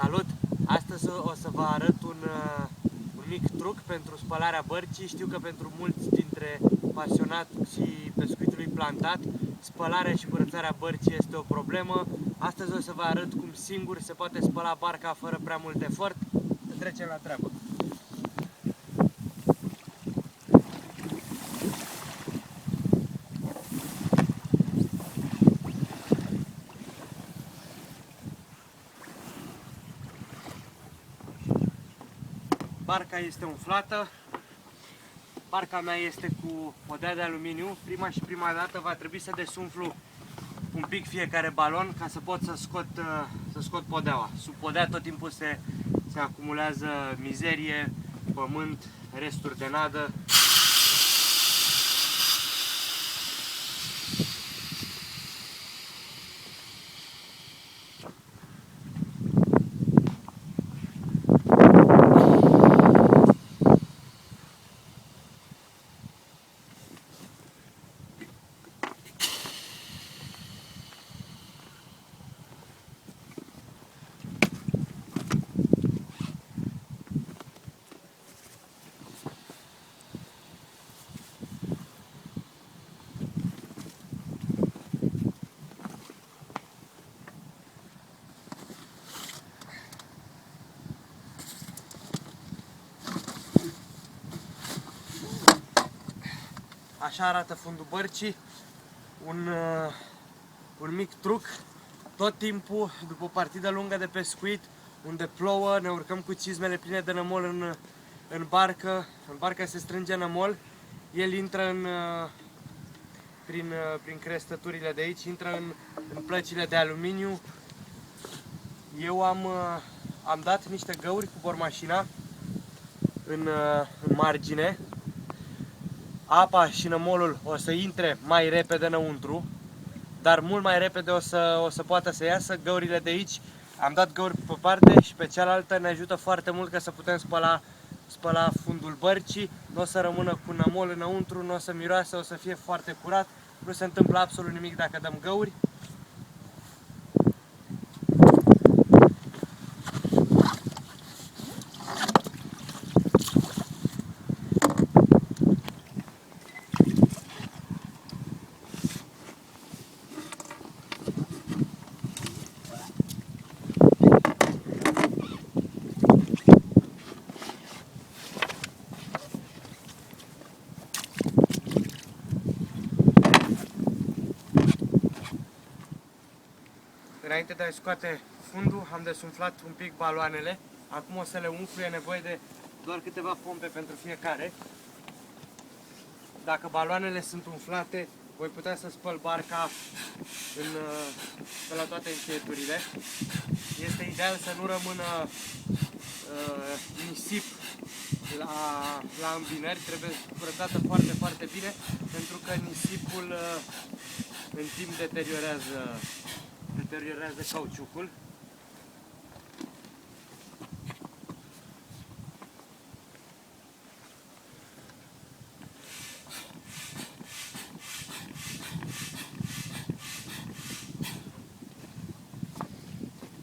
Salut! Astăzi o să vă arăt un mic truc pentru spălarea bărcii. Știu că pentru mulți dintre pasionați și pescuitului plantat, spălarea și curățarea bărcii este o problemă. Astăzi o să vă arăt cum singur se poate spăla barca fără prea mult efort. Să trecem la treabă. Barca este umflată, barca mea este cu podea de aluminiu. Prima dată va trebui să desumflu un pic fiecare balon ca să pot să scot podeaua. Sub podea tot timpul se acumulează mizerie, pământ, resturi de nadă. Așa arată fundul bărcii, un mic truc. Tot timpul, după o partidă lungă de pescuit, unde plouă, ne urcăm cu cizmele pline de nămol în barcă. În barcă se strânge nămol, el intră prin crestăturile de aici, intră în plăcile de aluminiu. Eu am dat niște găuri cu bormașina în margine. Apa și nămolul o să intre mai repede înăuntru, dar mult mai repede o să poată să iasă. Găurile de aici, am dat găuri pe parte și pe cealaltă, ne ajută foarte mult ca să putem spăla fundul bărcii. Nu o să rămână cu nămol înăuntru, nu o să miroase, o să fie foarte curat. Nu se întâmplă absolut nimic dacă dăm găuri. Înainte de a scoate fundul, am desumflat un pic baloanele. Acum o să le umflu, e nevoie de doar câteva pompe pentru fiecare. Dacă baloanele sunt umflate, voi putea să spăl barca pe la toate încheieturile. Este ideal să nu rămână nisip la îmbinări, trebuie curățată foarte, foarte bine, pentru că nisipul în timp deteriorează cauciucul.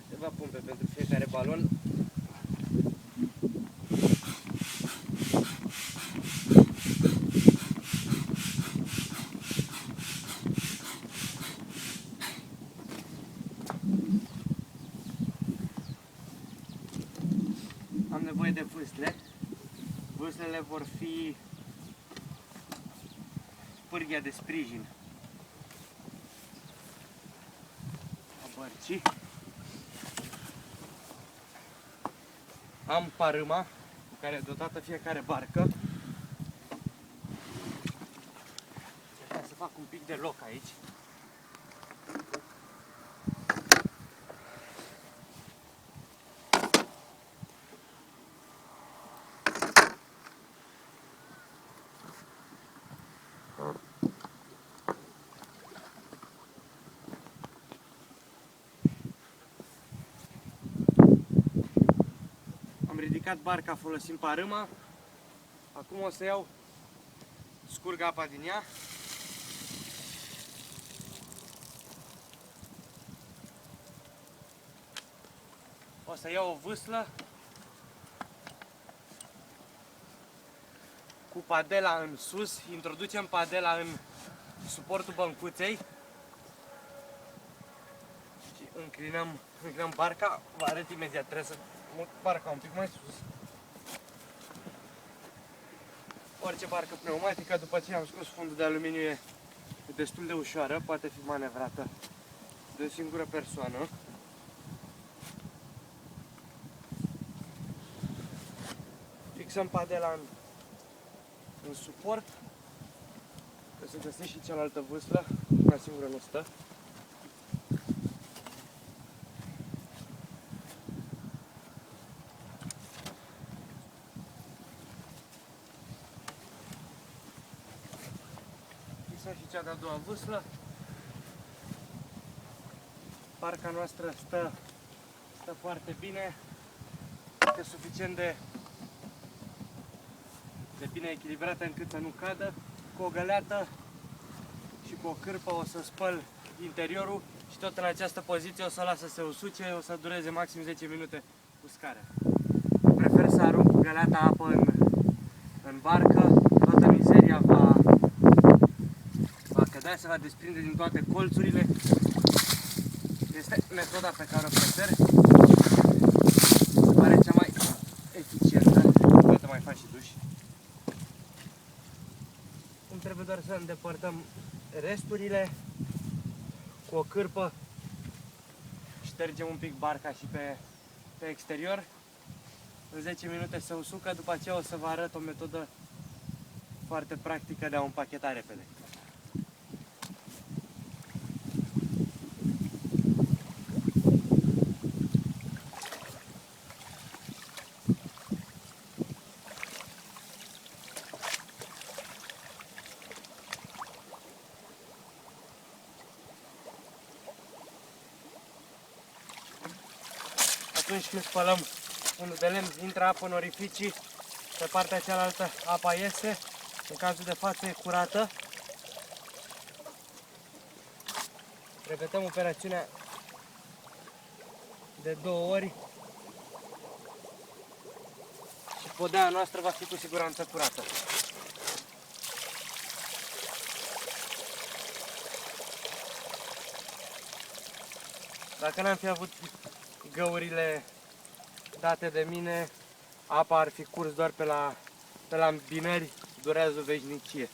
Câteva pompe pentru fiecare balon. Am nevoie de vâsle. Vâslele vor fi pârghia de sprijin a bărcii. Am parâma cu care e dotată fiecare barcă. Să fac un pic de loc aici. Am ridicat barca folosind parâma. Acum o să iau, scurg apa din ea. O să iau o vâslă cu padela în sus, introducem padela în suportul băncuței și înclinăm barca. Vă arăt imediat, trebuie să mut barca un pic mai sus. Orice barcă pneumatică, după ce am scos fundul de aluminiu, e destul de ușoară, poate fi manevrată de o singură persoană. Fixăm padela în suport. Trebuie să găsim și cealaltă vâslă, una singură nu stă. Fixăm și cea de-a doua vâslă. Barca noastră stă foarte bine, este suficient de bine echilibrată încât să nu cadă. Cu o găleată și cu o cârpă o să spăl interiorul și tot în această poziție o să o las să se usuce, o să dureze maxim 10 minute uscarea. Prefer să arunc cu găleata apă în barcă, toată mizeria va cădea, se va desprinde din toate colțurile. Este metoda pe care o prefer, pare cea mai eficientă, poate mai faci și duș. Trebuie doar să îndepărtăm resturile cu o cârpă, ștergem un pic barca și pe exterior. În 10 minute se usucă, după aceea o să vă arăt o metodă foarte practică de a o împacheta repede. Atunci când spălăm fundul de lemn, intră apă în orificii, pe partea cealaltă apa iese, în cazul de față e curată. Repetăm operațiunea de 2 ori și podeaua noastră va fi cu siguranță curată. Dacă n-am fi avut găurile date de mine, apa ar fi curs doar pe la îmbinări, durează o veșnicie.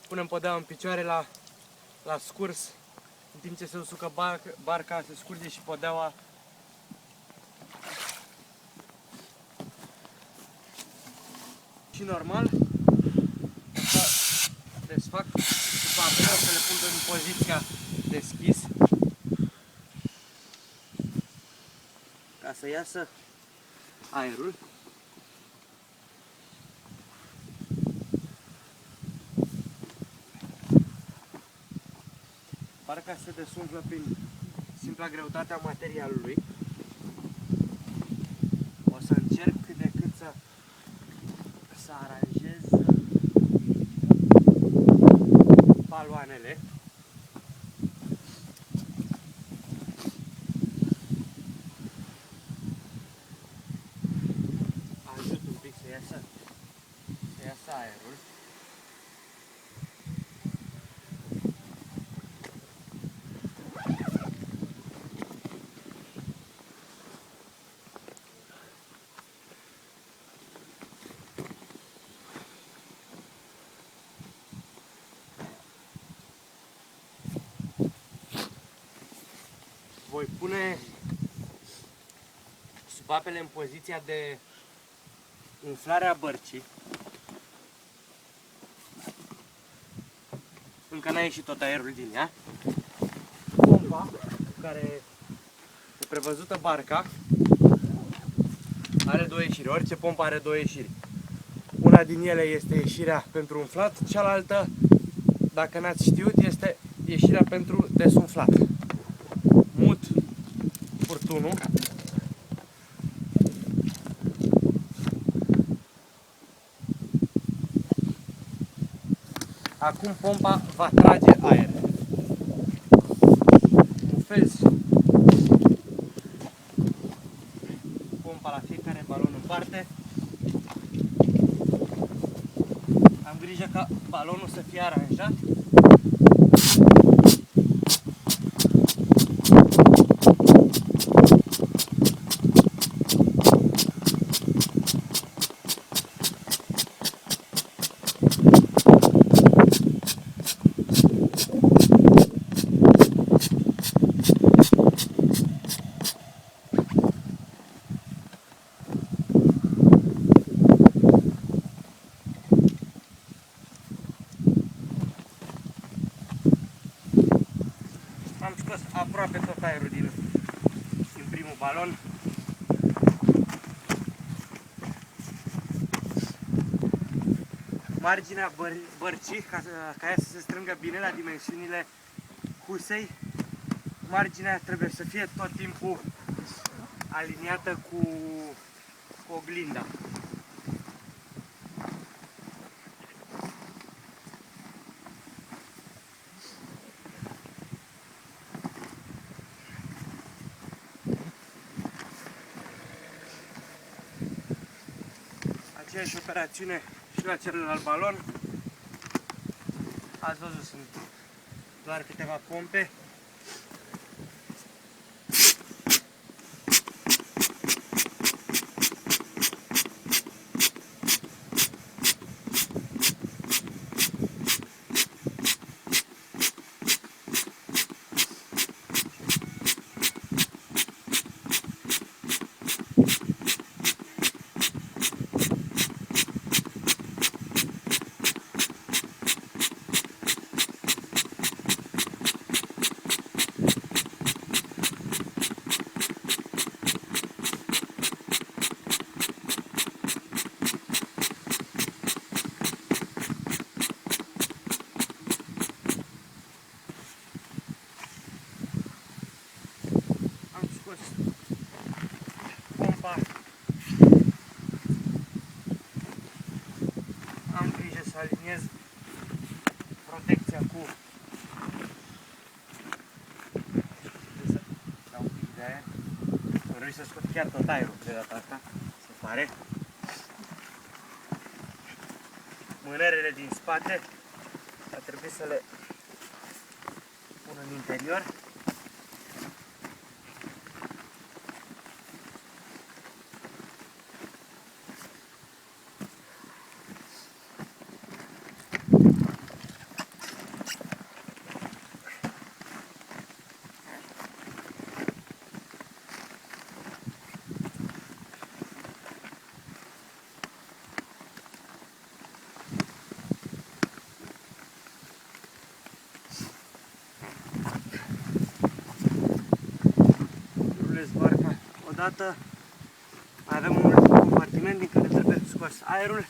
Punem podeaua în picioare la scurs, în timp ce se usucă barca, se scurge și podeaua. Și normal, să desfac supapele, o să le pun în poziția deschis, ca să iasă aerul. Barca se desumflă prin simpla greutate a materialului. O să încerc cât de cât să aranjez baloanele. Ajut un pic să iasă aerul. Voi pune supapele în poziția de umflare a bărcii. Încă n-a ieșit tot aerul din ea. Pompa cu care e prevăzută barca are 2 ieșiri. Orice pompă are 2 ieșiri. Una din ele este ieșirea pentru umflat, cealaltă, dacă n-ați știut, este ieșirea pentru desumflat. Mut furtunul. Acum pompa va trage aer. Mufezi departe. Am grijă ca balonul să fie aranjat. Am scos aproape tot aerul din primul balon. Marginea bărcii, ca ea să se strângă bine la dimensiunile husei, marginea trebuie să fie tot timpul aliniată cu oglinda. Aceeași operațiune și la celălalt balon. Ați văzut, sunt doar câteva pompe. Pompa. Am grijă să aliniez protecția cu dau un pic de aer. Vreau să scot chiar tot aerul de data asta, se pare. Mânerele din spate va trebui să le pun în interior. Barca odată, mai avem un compartiment din care trebuie scos aerul.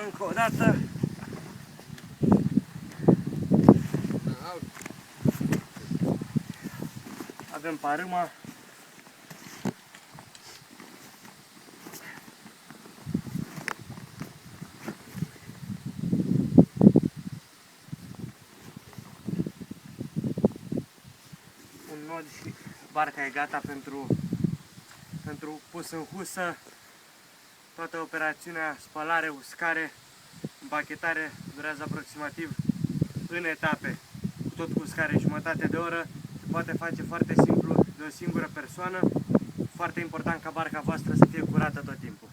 Încă o dată. Avem parâma. Un nod și barca e gata pentru pus în husă. Toată operațiunea, spălare, uscare, împachetare durează aproximativ în etape, tot cu uscare jumătate de oră, poate face foarte simplu de o singură persoană. Foarte important ca barca voastră să fie curată tot timpul.